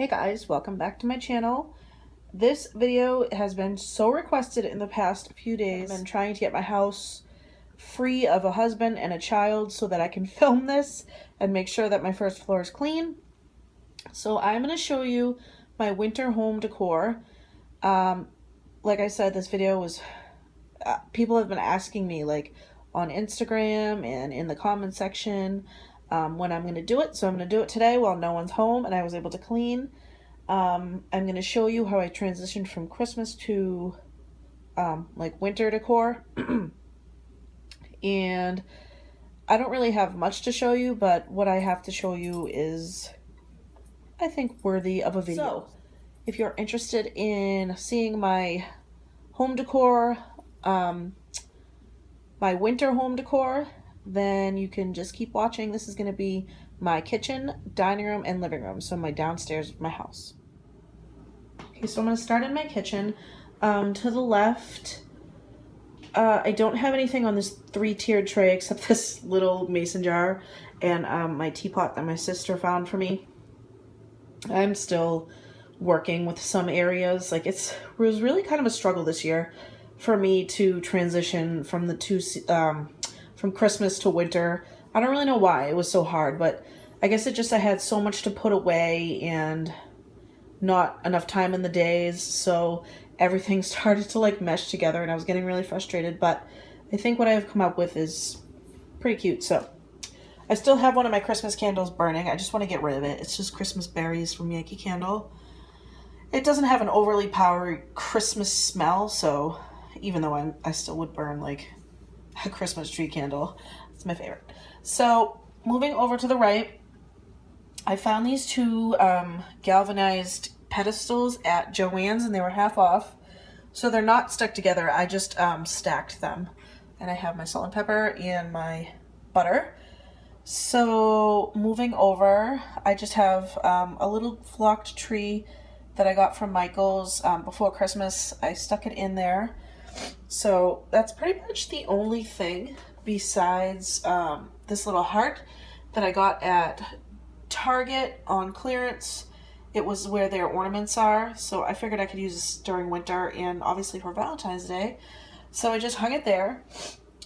Hey guys, welcome back to my channel. This video has been so requested in the past few days. I've been trying to get my house free of a husband and a child so that I can film this and make sure that my first floor is clean. So I'm going to show you my winter home decor. Like I said, this video was, people have been asking me like on Instagram and in the comment section when I'm going to do it. So I'm going to do it today while no one's home and I was able to clean. I'm going to show you how I transitioned from Christmas to like winter decor. And I don't really have much to show you, but what I have to show you is, I think, worthy of a video. So, if you're interested in seeing my home decor, my winter home decor, then you can just keep watching. This is going to be my kitchen, dining room, and living room. So my downstairs of my house. Okay, so I'm going to start in my kitchen. To the left, I don't have anything on this 3-tiered tray except this little mason jar and my teapot that my sister found for me. I'm still working with some areas. Like it was really kind of a struggle this year for me to transition from the from Christmas to winter. I don't really know why it was so hard, but I guess I had so much to put away and not enough time in the days, so everything started to like mesh together and I was getting really frustrated, but I think what I've come up with is pretty cute. So I still have one of my Christmas candles burning. I just want to get rid of it. It's just Christmas berries from Yankee Candle. It doesn't have an overly powery Christmas smell, so even though I still would burn like a Christmas tree candle. It's my favorite. So moving over to the right, I found these two galvanized pedestals at Joann's and they were half off. So they're not stuck together. I just stacked them. And I have my salt and pepper and my butter. So moving over, I just have a little flocked tree that I got from Michael's before Christmas. I stuck it in there. So that's pretty much the only thing besides this little heart that I got at Target on clearance. It was where their ornaments are, so I figured I could use this during winter and obviously for Valentine's Day. So I just hung it there.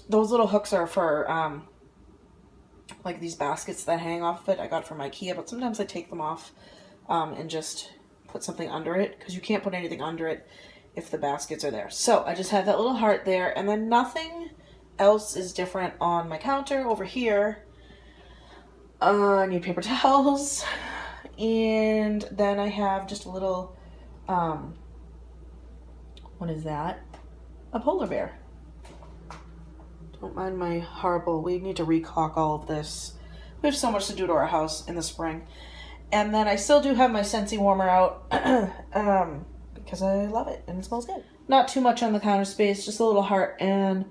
Those little hooks are for like these baskets that hang off of it. I got from IKEA, but sometimes I take them off and just put something under it because you can't put anything under it if the baskets are there. So I just have that little heart there, and then nothing else is different on my counter over here. I need paper towels, and then I have just a little, what is that? A polar bear. Don't mind my horrible, we need to recaulk all of this. We have so much to do to our house in the spring. And then I still do have my Scentsy warmer out, because I love it and it smells good. Not too much on the counter space, just a little heart and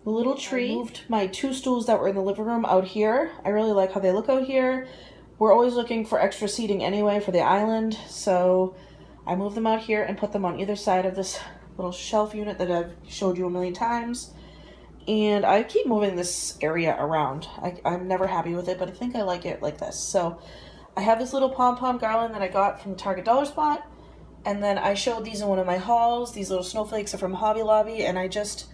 a little tree. I moved my 2 stools that were in the living room out here. I really like how they look out here. We're always looking for extra seating anyway for the island, so I moved them out here and put them on either side of this little shelf unit that I've showed you a million times. And I keep moving this area around. I'm never happy with it, but I think I like it like this. So I have this little pom-pom garland that I got from Target Dollar Spot. And then I showed these in one of my hauls. These little snowflakes are from Hobby Lobby, and I just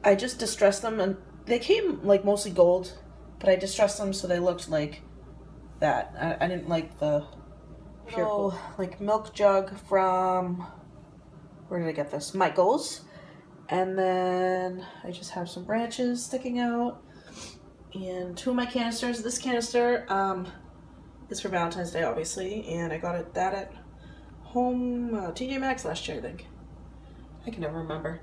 distressed them, and they came like mostly gold, but I distressed them so they looked like that. I didn't like the pure gold. Like milk jug from, where did I get this? Michael's. And then I just have some branches sticking out, and 2 of my canisters. This canister is for Valentine's Day, obviously, and I got that at home, TJ Maxx last year, I think. I can never remember.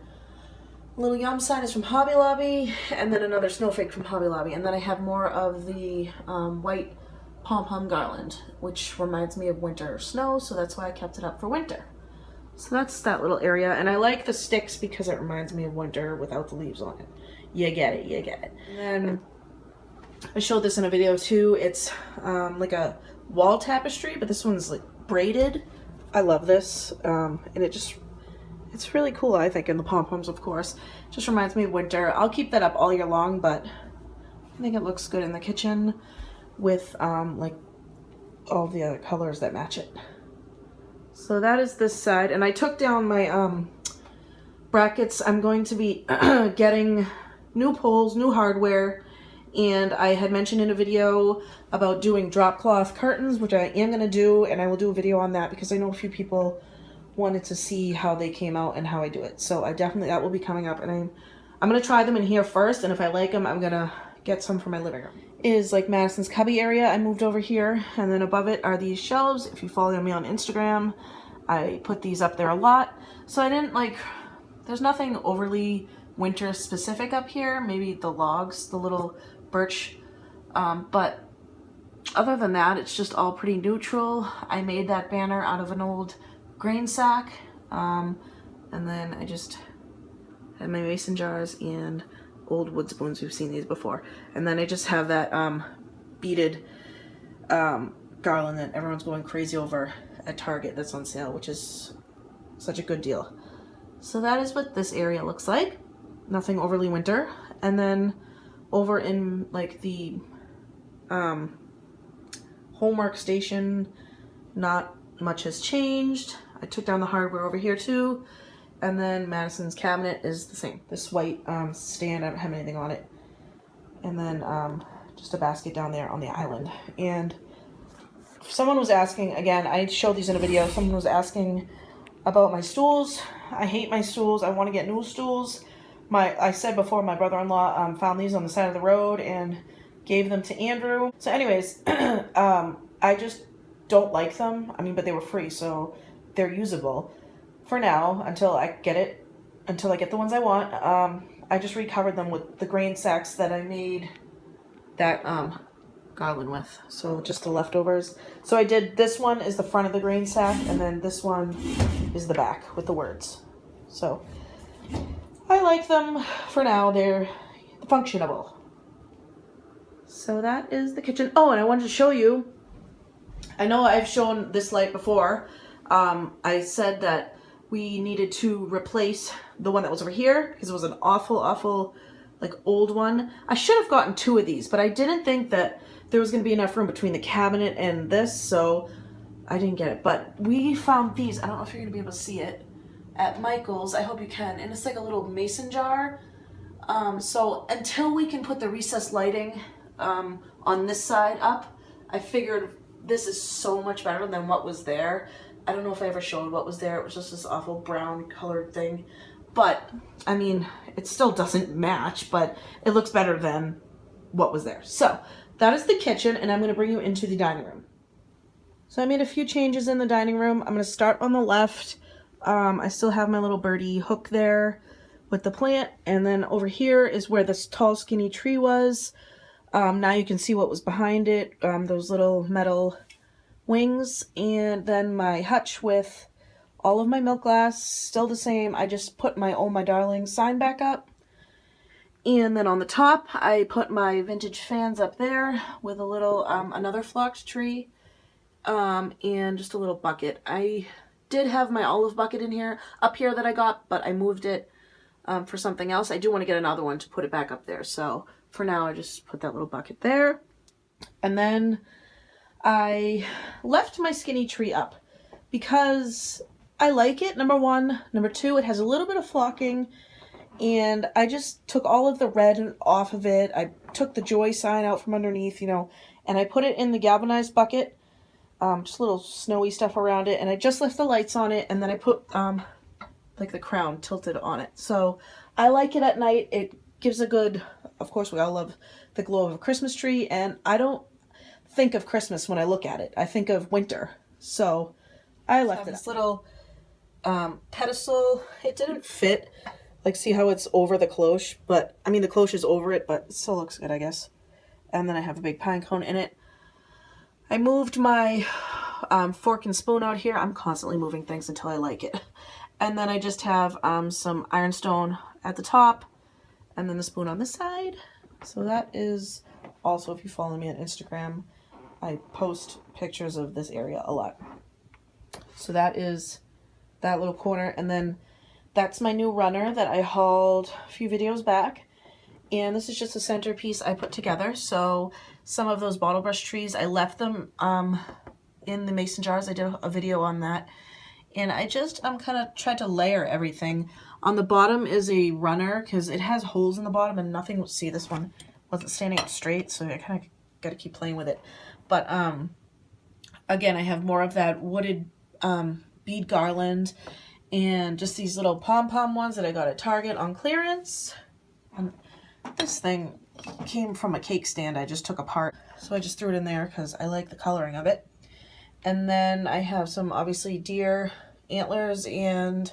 A little yum sign is from Hobby Lobby, and then another snowflake from Hobby Lobby. And then I have more of the white pom-pom garland, which reminds me of winter snow, so that's why I kept it up for winter. So that's that little area, and I like the sticks because it reminds me of winter without the leaves on it. You get it, you get it. And then I showed this in a video too. It's like a wall tapestry, but this one's like braided. I love this, and it's really cool, I think, and the pom-poms, of course. Just reminds me of winter. I'll keep that up all year long, but I think it looks good in the kitchen with like all the other colors that match it. So that is this side, and I took down my brackets. I'm going to be getting new poles, new hardware, and I had mentioned in a video about doing drop cloth curtains, which I am going to do, and I will do a video on that because I know a few people wanted to see how they came out and how I do it. So I definitely, that will be coming up, and I'm going to try them in here first, and if I like them, I'm going to get some for my living room. Is like Madison's cubby area. I moved over here, and then above it are these shelves. If you follow me on Instagram, I put these up there a lot. So I didn't like, there's nothing overly winter specific up here. Maybe the logs, the little birch, but other than that, it's just all pretty neutral. I made that banner out of an old grain sack, and then I just had my mason jars and old wood spoons. We've seen these before. And then I just have that beaded garland that everyone's going crazy over at Target that's on sale, which is such a good deal. So that is what this area looks like. Nothing overly winter. And then over in like the homework station, not much has changed. I took down the hardware over here too. And then Madison's cabinet is the same. This white stand, I don't have anything on it. And then just a basket down there on the island. And someone was asking, again, I showed these in a video, someone was asking about my stools. I hate my stools. I want to get new stools. I said before, my brother-in-law found these on the side of the road and gave them to Andrew. So anyways, I just don't like them. I mean, but they were free, so they're usable for now until I get the ones I want. I just recovered them with the grain sacks that I made that garland with. So just the leftovers. So I did, this one is the front of the grain sack, and then this one is the back with the words. So I like them for now. They're functionable. So that is the kitchen. Oh, and I wanted to show you, I know I've shown this light before. I said that we needed to replace the one that was over here because it was an awful like old one. I should have gotten 2 of these, but I didn't think that there was going to be enough room between the cabinet and this, so I didn't get it. But we found these, I don't know if you're going to be able to see it, at Michael's. I hope you can. And it's like a little mason jar. So until we can put the recessed lighting on this side up, I figured this is so much better than what was there. I don't know if I ever showed what was there. It was just this awful brown colored thing. But, I mean, it still doesn't match, but it looks better than what was there. So, that is the kitchen, and I'm going to bring you into the dining room. So I made a few changes in the dining room. I'm going to start on the left. I still have my little birdie hook there with the plant, and then over here is where this tall skinny tree was. Now you can see what was behind it, those little metal wings, and then my hutch with all of my milk glass, still the same. I just put my Oh My Darling sign back up. And then on the top, I put my vintage fans up there with a little, another flocked tree, and just a little bucket. I did have my olive bucket in here, up here that I got, but I moved it for something else. I do want to get another one to put it back up there. So for now, I just put that little bucket there. And then I left my skinny tree up because I like it, number one. Number two, it has a little bit of flocking, and I just took all of the red off of it. I took the joy sign out from underneath, you know, and I put it in the galvanized bucket, just little snowy stuff around it, and I just left the lights on it, and then I put like the crown tilted on it. So I like it at night. It gives a good, of course we all love the glow of a Christmas tree, and I don't think of Christmas when I look at it. I think of winter. So I left it. This little pedestal, it didn't fit. Like, see how it's over the cloche, but I mean the cloche is over it, but it still looks good, I guess. And then I have a big pine cone in it. I moved my fork and spoon out here. I'm constantly moving things until I like it. And then I just have some ironstone at the top, and then the spoon on this side. So that is also, if you follow me on Instagram, I post pictures of this area a lot. So that is that little corner, and then that's my new runner that I hauled a few videos back. And this is just a centerpiece I put together. So some of those bottle brush trees, I left them in the mason jars. I did a video on that. And I just kind of tried to layer everything. On the bottom is a runner because it has holes in the bottom and nothing, see, this one wasn't standing up straight, so I kind of got to keep playing with it. But again, I have more of that wooded bead garland and just these little pom-pom ones that I got at Target on clearance. And this thing came from a cake stand I just took apart, so I just threw it in there because I like the coloring of it. And then I have some, obviously, deer antlers and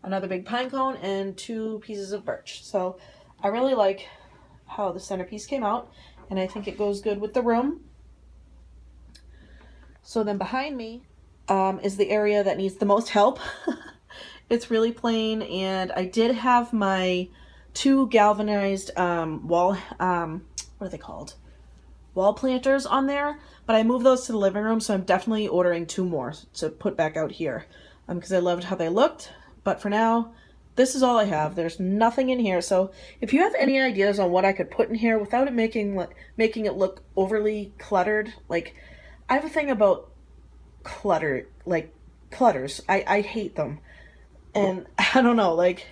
another big pine cone and 2 pieces of birch. So I really like how the centerpiece came out, and I think it goes good with the room. So then behind me is the area that needs the most help. It's really plain, and I did have my 2 galvanized wall, what are they called? Wall planters on there, but I moved those to the living room, so I'm definitely ordering 2 more to put back out here because I loved how they looked. But for now, this is all I have. There's nothing in here, so if you have any ideas on what I could put in here without it making it look overly cluttered, like, I have a thing about clutter, like clutters. I hate them, and I don't know, like,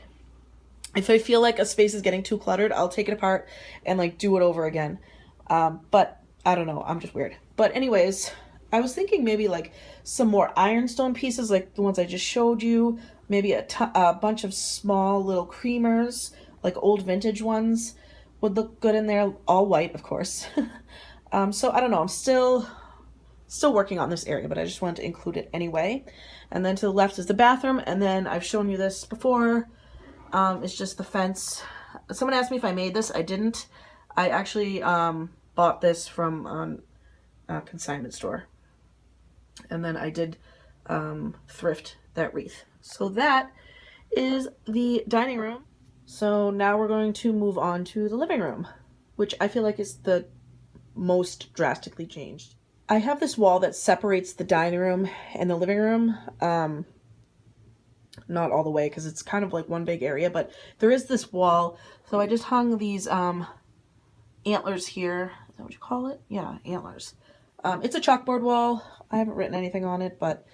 if I feel like a space is getting too cluttered, I'll take it apart and like do it over again. But I don't know, I'm just weird. But anyways, I was thinking maybe like some more ironstone pieces like the ones I just showed you. Maybe a bunch of small little creamers, like old vintage ones, would look good in there. All white, of course. So I don't know, I'm still working on this area, but I just wanted to include it anyway. And then to the left is the bathroom, and then I've shown you this before. It's just the fence. Someone asked me if I made this. I didn't. I actually bought this from a consignment store. And then I did thrift that wreath. So that is the dining room. So now we're going to move on to the living room, which I feel like is the most drastically changed. I have this wall that separates the dining room and the living room. Not all the way because it's kind of like one big area, but there is this wall. So I just hung these antlers here. Is that what you call it? Yeah, antlers. It's a chalkboard wall. I haven't written anything on it, but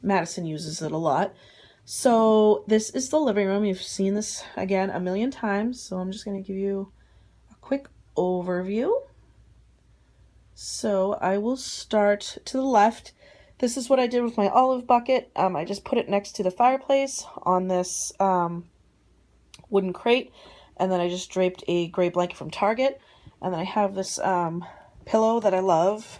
Madison uses it a lot. So this is the living room. You've seen this again a million times, so I'm just going to give you a quick overview. So I will start to the left. This is what I did with my olive bucket. I just put it next to the fireplace on this wooden crate, and then I just draped a gray blanket from Target, and then I have this pillow that I love.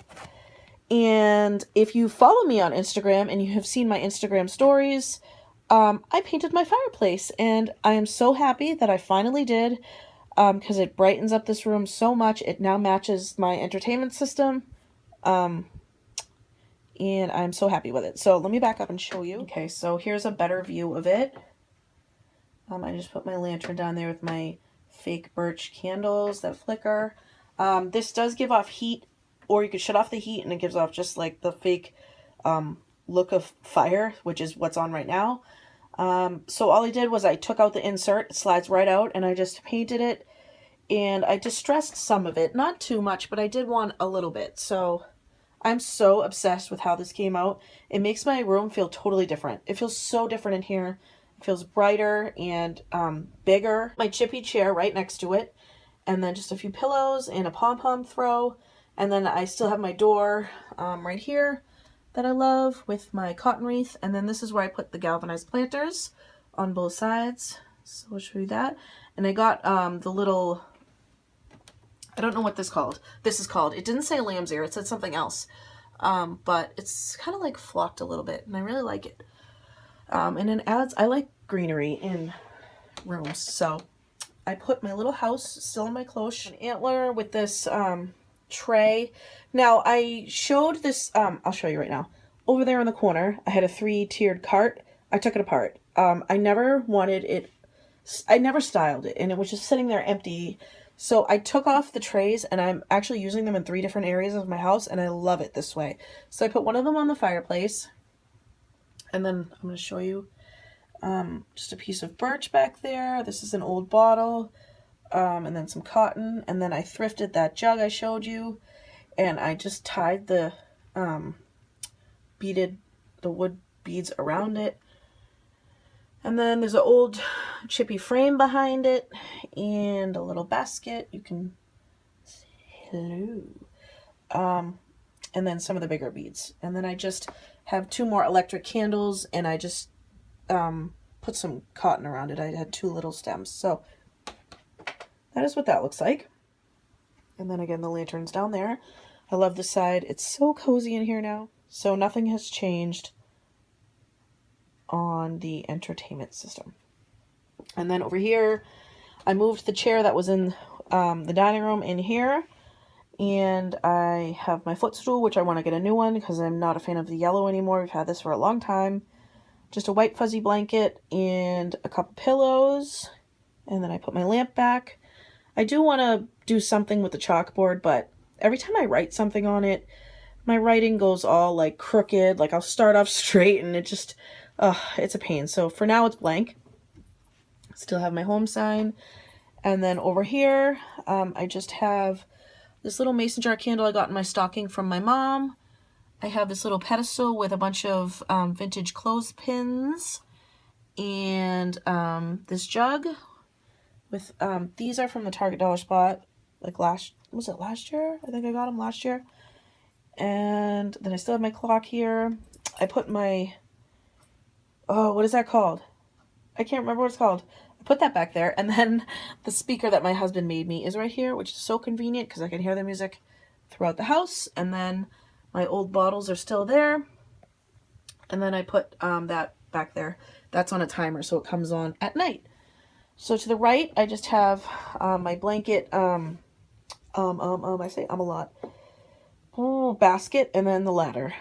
And if you follow me on Instagram and you have seen my Instagram stories, I painted my fireplace, and I am so happy that I finally did, because it brightens up this room so much. It now matches my entertainment system. And I'm so happy with it. So let me back up and show you. Okay, so here's a better view of it. I just put my lantern down there with my fake birch candles that flicker. This does give off heat, or you could shut off the heat and it gives off just like the fake look of fire, which is what's on right now. So all I did was I took out the insert, it slides right out, and I just painted it, and I distressed some of it. Not too much, but I did want a little bit. So I'm so obsessed with how this came out. It makes my room feel totally different. It feels so different in here. It feels brighter and bigger. My chippy chair right next to it. And then just a few pillows and a pom-pom throw. And then I still have my door right here that I love with my cotton wreath. And then this is where I put the galvanized planters on both sides. So I'll show you that. And I got the little... I don't know what this is called. It didn't say lamb's ear. It said something else. But it's kind of like flocked a little bit, and I really like it. And it adds, I like greenery in rooms. So I put my little house still in my cloche. An antler with this tray. Now I showed this, I'll show you right now. Over there in the corner, I had a 3-tiered cart. I took it apart. I never wanted it, I never styled it, and it was just sitting there empty. So I took off the trays, and I'm actually using them in 3 different areas of my house, and I love it this way. So I put one of them on the fireplace, and then I'm going to show you just a piece of birch back there. This is an old bottle, and then some cotton, and then I thrifted that jug I showed you, and I just tied the beaded the wood beads around it. And then there's an old chippy frame behind it and a little basket. You can say hello. And then some of the bigger beads. And then I just have 2 more electric candles, and I just put some cotton around it. I had 2 little stems. So that is what that looks like. And then again, the lantern's down there. I love the side. It's so cozy in here now. So nothing has changed on the entertainment system. And then over here, I moved the chair that was in the dining room in here. And I have my footstool, which I want to get a new one because I'm not a fan of the yellow anymore. We've had this for a long time. Just a white fuzzy blanket and a couple pillows. And then I put my lamp back. I do want to do something with the chalkboard, but every time I write something on it, my writing goes all like crooked. Like I'll start off straight and it just, it's a pain. So for now it's blank. Still have my home sign. And then over here, I just have this little mason jar candle I got in my stocking from my mom. I have this little pedestal with a bunch of vintage clothespins. And this jug with, these are from the Target dollar spot. Like was it last year? I think I got them last year. And then I still have my clock here. I put my, what is that called? I can't remember what it's called. I put that back there. And then the speaker that my husband made me is right here, which is so convenient because I can hear the music throughout the house. And then my old bottles are still there. And then I put that back there. That's on a timer, so it comes on at night. So to the right, I just have my blanket, I say a lot. Basket, and then the ladder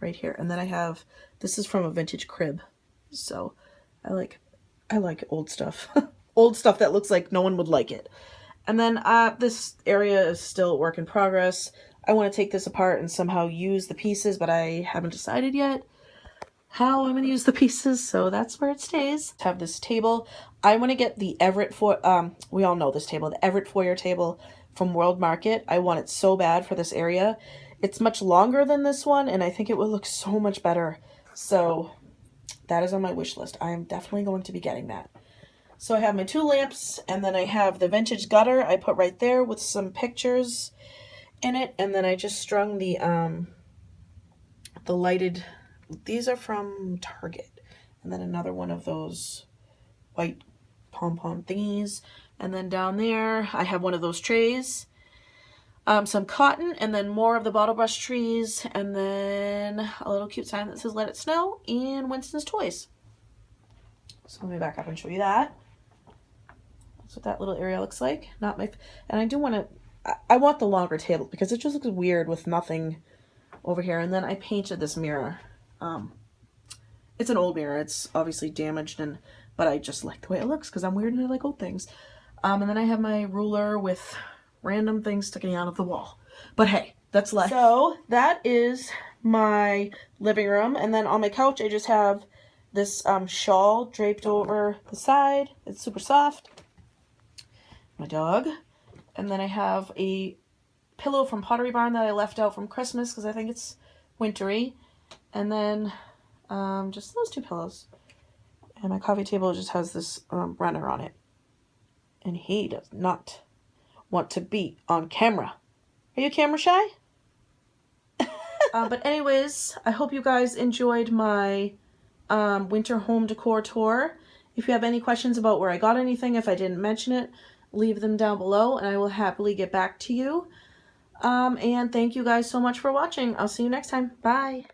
right here. And then I have, this is from a vintage crib. So I like old stuff. Old stuff that looks like no one would like it. And then this area is still a work in progress. I want to take this apart and somehow use the pieces, but I haven't decided yet how I'm going to use the pieces, so that's where it stays. I have this table. I want to get the Everett we all know this table, the Everett foyer table from World Market. I want it so bad for this area. It's much longer than this one, and I think it would look so much better. So that is on my wish list. I am definitely going to be getting that. So I have my 2 lamps, and then I have the vintage gutter I put right there with some pictures in it, and then I just strung the lighted. These are from Target. And then another one of those white pom-pom thingies. And then down there, I have one of those trays. Some cotton, and then more of the bottle brush trees. And then a little cute sign that says Let It Snow and Winston's Toys. So let me back up and show you that. That's what that little area looks like. And I do want to, I want the longer table because it just looks weird with nothing over here. And then I painted this mirror. It's an old mirror. It's obviously damaged, but I just like the way it looks because I'm weird and I like old things. And then I have my ruler with random things sticking out of the wall. But hey, that's life. So that is my living room. And then on my couch, I just have this shawl draped over the side. It's super soft. My dog. And then I have a pillow from Pottery Barn that I left out from Christmas because I think it's wintry. And then just those 2 pillows. And my coffee table just has this runner on it. And he does not want to be on camera. Are you camera shy? But anyways, I hope you guys enjoyed my winter home decor tour. If you have any questions about where I got anything, if I didn't mention it, leave them down below and I will happily get back to you. And thank you guys so much for watching. I'll see you next time. Bye.